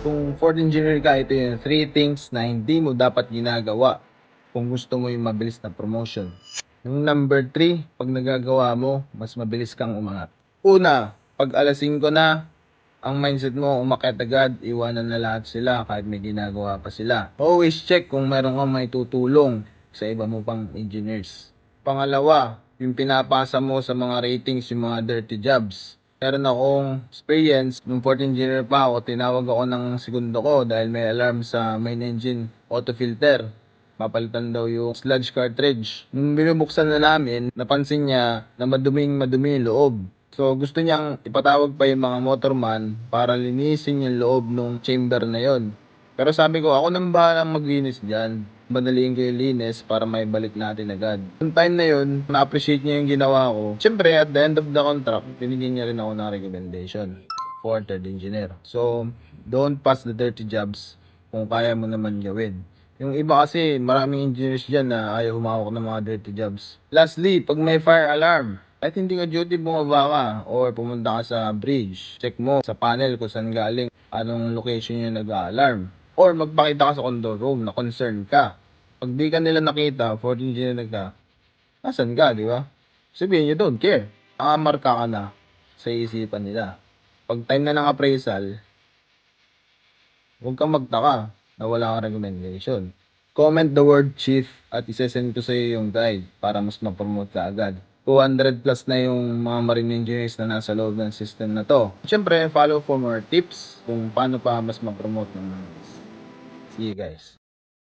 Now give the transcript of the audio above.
Kung fourth engineer ka, ito yung 3 things na hindi mo dapat ginagawa kung gusto mo yung mabilis na promotion. Yung number 3, pag nagagawa mo, mas mabilis kang umangat. Una, pag alas 5 na, ang mindset mo, umakyat agad, iwanan na lahat sila kahit may ginagawa pa sila. Always check kung meron kang may tutulong sa iba mo pang engineers. Pangalawa, yung pinapasa mo sa mga ratings, yung mga dirty jobs. Meron akong experience, nung fourth engineer pa ako, tinawag ako ng segundo ko dahil may alarm sa main engine auto filter. Papalitan daw yung sludge cartridge. Nung binubuksan na namin, napansin niya na madumi yung loob. So, gusto niyang ipatawag pa yung mga motorman para linisin yung loob ng chamber na yon. Pero sabi ko, ako nang bahalang maglinis dyan. Madaliin ko yung linis para may balik natin agad. Yung time na yun, na-appreciate niya yung ginawa ko. Siyempre, at the end of the contract, binigyan niya rin ako ng recommendation for third engineer. So, don't pass the dirty jobs kung kaya mo naman gawin. Yung iba kasi, maraming engineers dyan na ayaw humawak ng mga dirty jobs. Lastly, pag may fire alarm, kahit hindi ka duty, bumaba ka or pumunta ka sa bridge, check mo sa panel kung saan galing, anong location yung nag-alarm. Or magpakita ka sa control room na concerned ka. Pag di ka nila nakita, 14 engineer ka, nasan ka, di ba? Sabihin you don't care. Nakamarka ka na sa isipan nila. Pag time na ng appraisal, huwag kang magtaka na wala kang recommendation. Comment the word chief at isesend ko sa iyo yung guide para mas ma-promote ka agad. 200 plus na yung mga marine engineers na nasa loob ng system na to. Siyempre, follow for more tips kung paano pa mas ma-promote ng mga. See you guys.